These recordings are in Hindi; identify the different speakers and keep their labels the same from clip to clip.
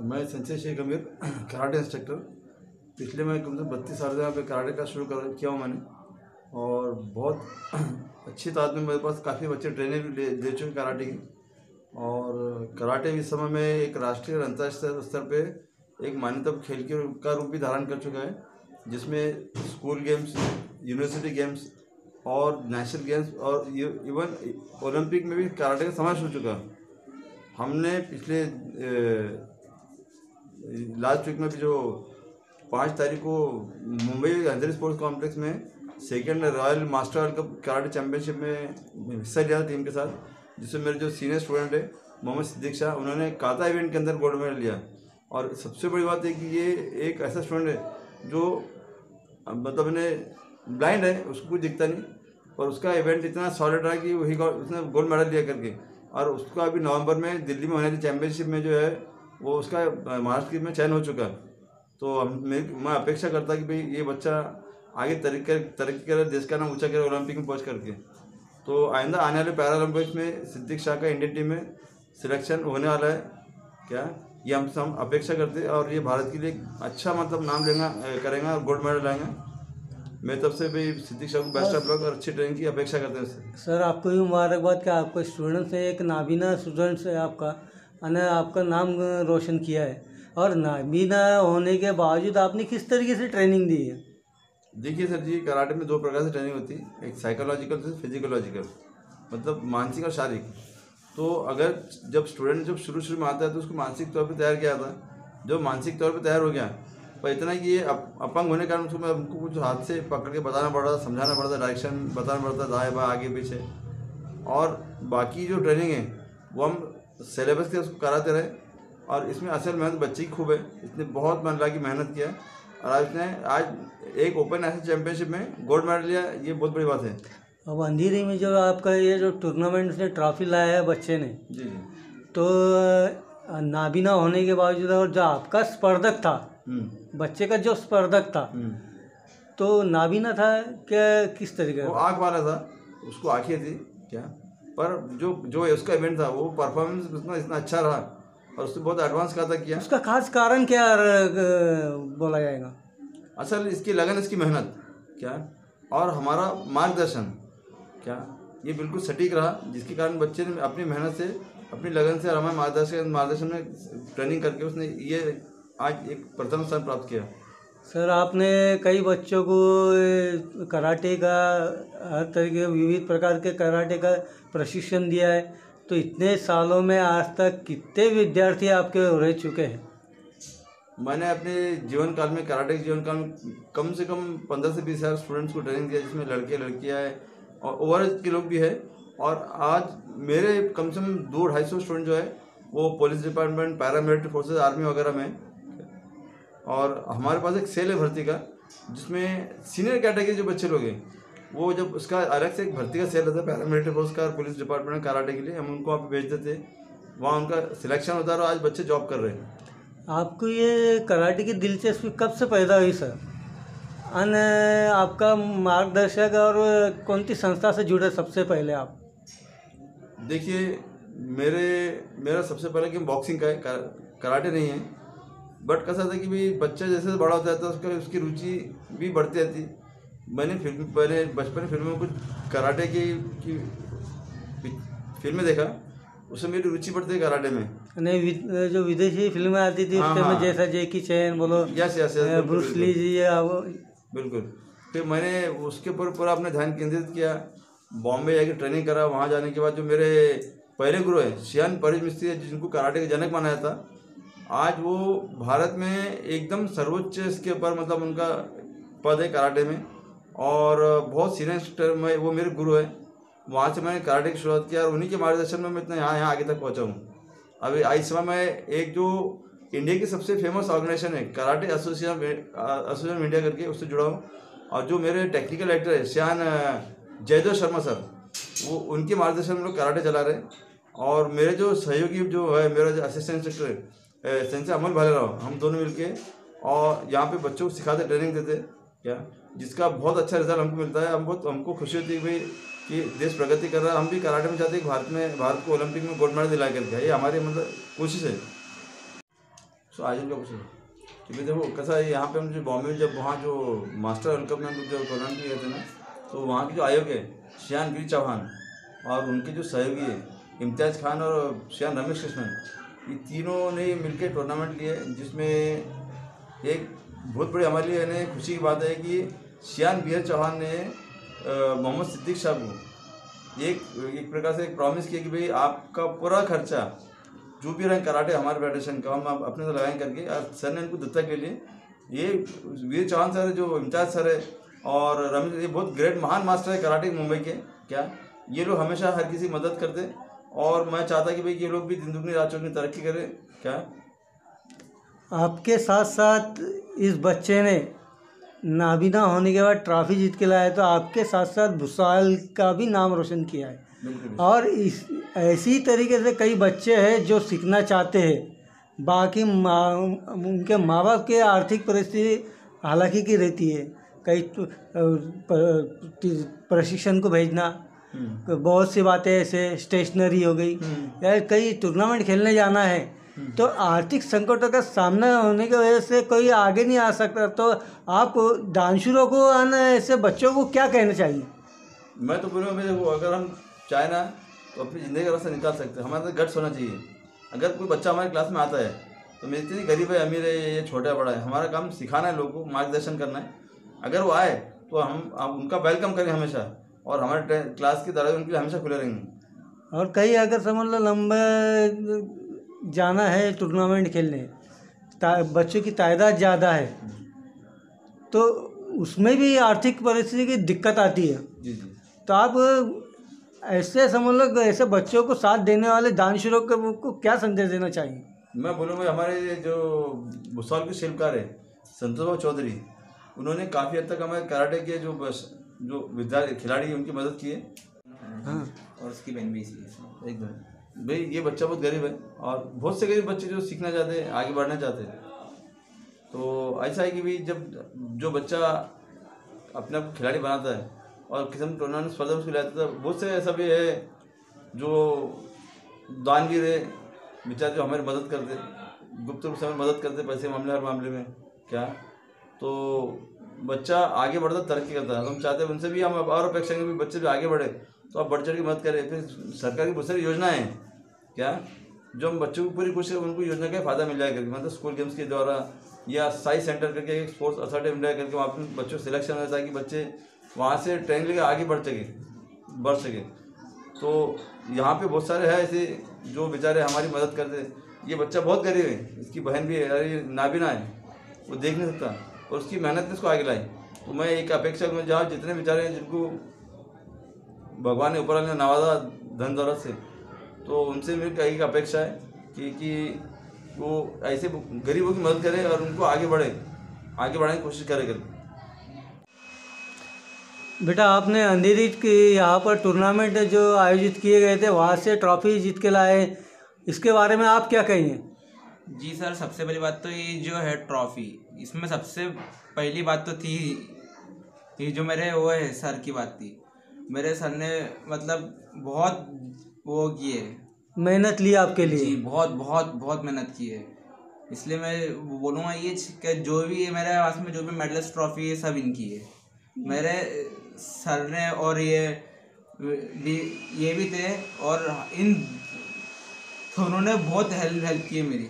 Speaker 1: मैं संजय शेख अमीर कराटे इंस्ट्रक्टर। पिछले मैं कम से कम 32 साल से यहाँ पे कराटे का शुरू किया हूँ मैंने, और बहुत अच्छी तादाद में मेरे पास काफ़ी बच्चे ट्रेनिंग भी दे चुके कराटे की। और कराटे इस समय में एक राष्ट्रीय और अंतर्राष्ट्रीय स्तर पे एक मान्यता खेल का रूप भी धारण कर चुका है, जिसमें स्कूल गेम्स, यूनिवर्सिटी गेम्स और नेशनल गेम्स और इवन ओलंपिक में भी कराटे का समावेश हो चुका है। हमने पिछले लास्ट वीक में भी जो 5 तारीख को मुंबई अंधेरी स्पोर्ट्स कॉम्प्लेक्स में second royal master world cup karate championship में हिस्सा लिया टीम के साथ, जिसमें मेरे जो सीनियर स्टूडेंट है मोहम्मद सिद्दीक शाह, उन्होंने काता इवेंट के अंदर गोल्ड मेडल लिया। और सबसे बड़ी बात है कि ये एक ऐसा स्टूडेंट है जो मतलब इन्हें ब्लाइंड है, उसको कुछ दिखता नहीं, और उसका इवेंट इतना सॉलिड रहा कि उसने गोल्ड मेडल लिया करके। और उसका अभी नवंबर में दिल्ली में होने वाली चैंपियनशिप में जो है वो उसका महाराष्ट्र में चयन हो चुका। तो मैं अपेक्षा करता कि भाई ये बच्चा आगे तरक्की करे, देश का नाम ऊंचा करे ओलंपिक में पहुंच करके। तो आइंदा आने वाले पैरा ओलंपिक्स में सिद्दीक शाह का इंडियन टीम में सिलेक्शन होने वाला है क्या, ये हम अपेक्षा करते हैं, और ये भारत के लिए अच्छा मतलब नाम करेंगे और गोल्ड मेडल लाएंगे। मैं तब से भी सिद्दीक शाह को बेस्ट ऑफ लक और अच्छी ट्रेनिंग की अपेक्षा करते हैं उससे।
Speaker 2: सर आपको भी मुबारकबाद कि आपको स्टूडेंट से एक नाबीना स्टूडेंट से आपका नाम रोशन किया है। और नाबीना होने के बावजूद आपने किस तरीके से ट्रेनिंग दी है?
Speaker 1: देखिए सर जी, कराटे में 2 प्रकार से ट्रेनिंग होती है, एक साइकोलॉजिकल से फिजिकोलॉजिकल, मतलब मानसिक और शारीरिक। तो अगर जब स्टूडेंट शुरू में आता है तो उसको मानसिक तौर पर तैयार किया था, जो मानसिक तौर पर तैयार हो गया, पर इतना कि ये अपंग होने के कारण हमको कुछ हाथ से पकड़ के बताना पड़ रहा था, समझाना पड़ता, डायरेक्शन बताना पड़ता, दाएं बाएं आगे पीछे। और बाकी जो ट्रेनिंग है वो हम सिलेबस के उसको कराते रहे, और इसमें असल मेहनत बच्चे की खूब है। इसने बहुत मन लगा के मेहनत किया, और आज एक ओपन नेशनल चैंपियनशिप में गोल्ड मेडल लिया, ये बहुत बड़ी बात है।
Speaker 2: अब अंधेरी में जो आपका ये जो टूर्नामेंट से ट्रॉफी लाया है बच्चे ने,
Speaker 1: जी जी,
Speaker 2: तो नाबीना होने के बावजूद और जो आपका स्पर्धक था, बच्चे का जो स्पर्धक था, तो नाबीना था क्या, किस तरीके
Speaker 1: वो आँख वाला था, उसको आँखें थी क्या, पर जो उसका इवेंट था वो परफॉर्मेंस उसका इतना अच्छा रहा, और उसने बहुत एडवांस कहा था किया।
Speaker 2: उसका खास कारण क्या बोला जाएगा?
Speaker 1: असल इसकी लगन, इसकी मेहनत क्या, और हमारा मार्गदर्शन क्या, ये बिल्कुल सटीक रहा, जिसके कारण बच्चे ने अपनी मेहनत से, अपनी लगन से और हमारे मार्गदर्शन में ट्रेनिंग करके उसने ये आज एक प्रथम स्थान प्राप्त किया।
Speaker 2: सर आपने कई बच्चों को कराटे का, हर तरीके विविध प्रकार के कराटे का प्रशिक्षण दिया है, तो इतने सालों में आज तक कितने विद्यार्थी आपके रह चुके हैं?
Speaker 1: मैंने अपने जीवन काल में, कराटे के जीवन काल में कम से कम 15 से 20 हज़ार स्टूडेंट्स को ट्रेनिंग दिया, जिसमें लड़के लड़कियां हैं और ओवर एज के लोग भी है। और आज मेरे कम से कम 200-250 स्टूडेंट जो है वो police department, paramilitary forces, army वगैरह में। और हमारे पास एक सेल है भर्ती का, जिसमें सीनियर कैटेगरी जो बच्चे लोग हैं वो, जब उसका अलग से एक भर्ती का सेल रहता है पैरामिलिट्री फोर्स का, पुलिस डिपार्टमेंट कराटे के लिए, हम उनको आप भेज देते, वहाँ उनका सिलेक्शन होता है और आज बच्चे जॉब कर रहे हैं।
Speaker 2: आपको ये कराटे की दिलचस्पी कब से पैदा हुई सर? आपका मार्गदर्शक और कौन सी संस्था से जुड़े सबसे पहले आप?
Speaker 1: देखिए, मेरा सबसे पहले कि बॉक्सिंग का है, कराटे नहीं है। बट कैसा था कि भाई बच्चा जैसे बड़ा होता है तो उसकी रुचि भी बढ़ती रहती। मैंने पहले बचपन में फिल्मों में कुछ कराटे की फिल्में देखा, उसमें मेरी रुचि बढ़ती है कराटे में।
Speaker 2: नहीं, जो विदेशी फिल्में आती थी उसके में जैसा जैकी चैन बोलो,
Speaker 1: यस,
Speaker 2: ब्रूस ली जी,
Speaker 1: बिल्कुल। फिर मैंने उसके ऊपर पूरा अपना ध्यान केंद्रित किया, बॉम्बे जाके ट्रेनिंग करा। वहाँ जाने के बाद जो मेरे पहले गुरु है शियान परेश मिस्त्री, जिनको कराटे के जनक माना जाता, आज वो भारत में एकदम सर्वोच्च इसके ऊपर मतलब उनका पद है कराटे में, और बहुत सीनियर इंस्ट्रक्टर में वो मेरे गुरु है। वहाँ से मैंने कराटे की शुरुआत किया, और उन्हीं के मार्गदर्शन में मैं इतना यहाँ आगे तक पहुँचा हूँ। अभी आज समय में एक जो इंडिया की सबसे फेमस ऑर्गेनाइजेशन है कराटे एसोसिएशन इंडिया करके, उससे जुड़ा हूँ। और जो मेरे टेक्निकल डायरेक्टर है श्यान जयदेव शर्मा सर, वो उनके मार्गदर्शन में लोग कराटे चला रहे। और मेरे जो सहयोगी जो है, मेरा जो असिस्टेंट इंस्ट्रक्टर है सेंसे अमन भालेराव, हम दोनों मिलके और यहाँ पे बच्चों को सिखाते, ट्रेनिंग देते क्या, जिसका बहुत अच्छा रिजल्ट हमको मिलता है। हमको खुशी होती है भाई कि देश प्रगति कर रहा है। हम भी कराटे में चाहते हैं कि भारत को ओलंपिक में गोल्ड मेडल दिला करके, ये हमारी मतलब कोशिश है। तो आज उनका पूछो कि भाई देखो कैसा है यहाँ पे हम जो बॉम्बे में जब वहाँ जो मास्टर वर्ल्ड कप में हम लोग जो टूर्नामेंट किए थे ना, तो वहाँ के जो आयोग है श्यान वीर चौहान और उनके जो सहयोगी है इम्तियाज़ खान और श्यान रमेश कृष्णन, ये तीनों ने मिलकर टूर्नामेंट लिए, जिसमें एक बहुत बड़ी हमारे लिए यानी खुशी की बात है कि श्यान वीर चौहान ने मोहम्मद सिद्दीक शाह को एक प्रकार से एक प्रॉमिस किया कि भाई आपका पूरा खर्चा जो भी रहे कराटे हमारे फेडरेशन का हम अपने से लगाएंगे करके, और सर ने इनको दत्तक के लिए ये वीर चौहान सर जो इम्तियाज सर है और रमेश, ये बहुत ग्रेट महान मास्टर है कराटे मुंबई के, क्या ये लोग हमेशा हर किसी मदद करते, और मैं चाहता कि भाई ये लोग भी दिन दुगनी रात चौगनी तरक्की करें। क्या
Speaker 2: आपके साथ साथ इस बच्चे ने नाबीना होने के बाद ट्रॉफी जीत के लाया, तो आपके साथ साथ भुसावल का भी नाम रोशन किया है। और इस ऐसी तरीके से कई बच्चे हैं जो सीखना चाहते हैं, बाकी उनके माँ बाप की आर्थिक परिस्थिति हालांकि की रहती है, कई प्रशिक्षण को भेजना, बहुत सी बातें ऐसे स्टेशनरी हो गई या कई टूर्नामेंट खेलने जाना है, तो आर्थिक संकटों का सामना होने की वजह से कोई आगे नहीं आ सकता। तो आप दानशूरों को ऐसे बच्चों को क्या कहना चाहिए?
Speaker 1: मैं तो बोलूँगा भाई देखो, अगर हम चाहे ना तो अपनी ज़िंदगी का रास्ता निकाल सकते हैं, हमारे अंदर गट्स होना चाहिए। अगर कोई बच्चा हमारे क्लास में आता है तो मेरी इतनी गरीब है अमीर है ये छोटा बड़ा है, हमारा काम सिखाना है, लोगों को मार्गदर्शन करना है। अगर वो आए तो हम उनका वेलकम करें हमेशा, और हमारे क्लास के दरवाजे उनके लिए हमेशा खुले रहेंगे।
Speaker 2: और कई अगर समझ लो लंबे जाना है टूर्नामेंट खेलने, बच्चों की तादाद ज़्यादा है, तो उसमें भी आर्थिक परिस्थिति की दिक्कत आती है।
Speaker 1: जी जी।
Speaker 2: तो आप ऐसे समझ लो ऐसे बच्चों को साथ देने वाले दानशूरों को क्या संदेश देना चाहिए?
Speaker 1: मैं बोलूँगा हमारे जो भुसावल के शिल्पकार है संतोष बाबू चौधरी, उन्होंने काफ़ी हद तक हमारे कराटे के जो विद्यार्थी खिलाड़ी उनकी मदद की है।
Speaker 2: हाँ,
Speaker 1: और उसकी बहन भी इसी एकदम भाई ये बच्चा बहुत गरीब है, और बहुत से गरीब बच्चे जो सीखना चाहते हैं आगे बढ़ना चाहते हैं। तो ऐसा है कि भाई जब जो बच्चा अपने आप को खिलाड़ी बनाता है और किसी टूर्नामेंट स्पर्धा में उसको लाता है, बहुत से ऐसा भी है जो दानवीर है बेचारे जो हमारी मदद करते, गुप्त रूप से हमें मदद करते पैसे मामले हर मामले में। क्या तो बच्चा आगे बढ़ता तरक्की करता है, तो हम चाहते हैं उनसे भी हम और अपेक्षा करेंगे बच्चे भी आगे बढ़े, तो आप बढ़ चढ़ के मदद करें। फिर सरकार की बहुत सारी योजनाएँ हैं क्या जो हम बच्चों को पूरी कोशिश उनको योजना का फ़ायदा मिल जाएगा, मतलब स्कूल गेम्स के द्वारा या साइंस सेंटर करके एक स्पोर्ट्स अथॉरिटी इंडिया करके वहाँ पर बच्चों को सिलेक्शन होता है कि बच्चे वहाँ से ट्रेनिंग लेकर आगे बढ़ सके। तो यहाँ पे बहुत सारे हैं ऐसे जो बेचारे हमारी मदद करते। ये बच्चा बहुत गरीब है, इसकी बहन भी है, अरे नाबीना है, वो देख नहीं सकता, और उसकी मेहनत ने इसको आगे लाई। तो मैं एक अपेक्षा में जहाँ जितने बेचारे हैं जिनको भगवान ने ऊपर वाले ने नवाजा धन दौलत से, तो उनसे मेरी एक अपेक्षा है कि वो ऐसे गरीबों की मदद करे और उनको आगे बढ़ाने की कोशिश करे।
Speaker 2: बेटा आपने अंधेरी की यहाँ पर टूर्नामेंट जो आयोजित किए गए थे वहाँ से ट्रॉफी जीत के लाए, इसके बारे में आप क्या कहेंगे?
Speaker 3: जी सर, सबसे पहली बात तो ये जो है ट्रॉफ़ी, इसमें सबसे पहली बात तो थी ये जो मेरे वो है सर की बात थी। मेरे सर ने मतलब बहुत वो किए,
Speaker 2: मेहनत ली आपके लिए।
Speaker 3: जी बहुत बहुत बहुत मेहनत की है। इसलिए मैं बोलूँगा ये कि जो भी मेरे पास में जो भी मेडल्स ट्रॉफी है सब इनकी है। मेरे सर ने और ये भी थे, और इन दोनों ने बहुत हेल्प की है मेरी,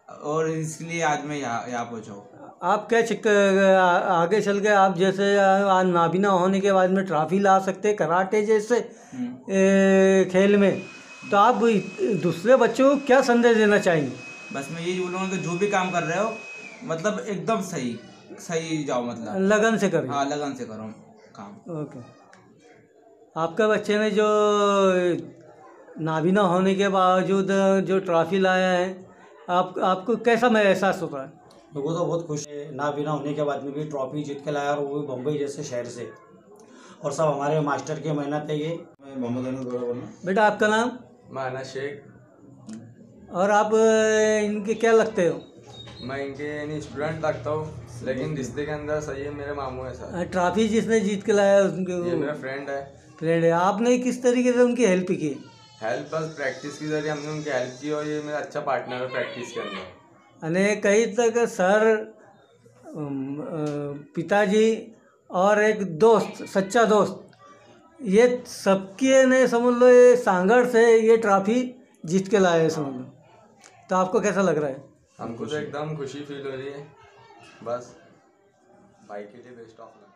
Speaker 3: और इसलिए आज मैं यहाँ पहुँचा हूँ।
Speaker 2: आप क्या आगे चल के आप जैसे आज नाबीना होने के बाद में ट्रॉफी ला सकते कराटे जैसे खेल में, तो आप दूसरे बच्चों को क्या संदेश देना चाहेंगे?
Speaker 3: बस मैं यही बोलूँगा कि जो भी काम कर रहे हो मतलब एकदम सही जाओ, मतलब
Speaker 2: लगन से करो।
Speaker 3: हाँ, लगन से करो काम।
Speaker 2: ओके। आपका बच्चे ने जो नाबीना होने के बावजूद जो ट्रॉफी लाया है, आपको कैसा एहसास होता है?
Speaker 4: मेरे को तो बहुत खुश है, नाबीना होने के बाद में भी ट्रॉफी जीत के लाया, और वो भी बम्बई जैसे शहर से, और सब हमारे मास्टर की मेहनत है ये।
Speaker 1: मैं मोहम्मद अनस बोल रहा हूँ।
Speaker 2: बेटा आपका नाम?
Speaker 5: माना शेख।
Speaker 2: और आप इनके क्या लगते हो?
Speaker 5: मैं इनके स्टूडेंट लगता हूँ, लेकिन रिश्ते के अंदर सही है, मेरे मामू है सर।
Speaker 2: ट्रॉफी जिसने जीत के लाया उनके
Speaker 5: ये मेरा फ्रेंड
Speaker 2: है। आपने किस तरीके से उनकी हेल्प की?
Speaker 5: हेल्प बस प्रैक्टिस के जरिए हमने उनकी हेल्प की, और ये मेरा अच्छा पार्टनर है प्रैक्टिस के अंदर।
Speaker 2: અને कहीं तक सर पिताजी और एक दोस्त सच्चा दोस्त ये सबके ने समझ लो ये संघर्ष से ये ट्रॉफी जीत के लाए समझ लो। तो आपको कैसा लग रहा है?
Speaker 5: हमको तो एकदम खुशी फील हो रही है। बस भाई के लिए बेस्ट ऑफ लक।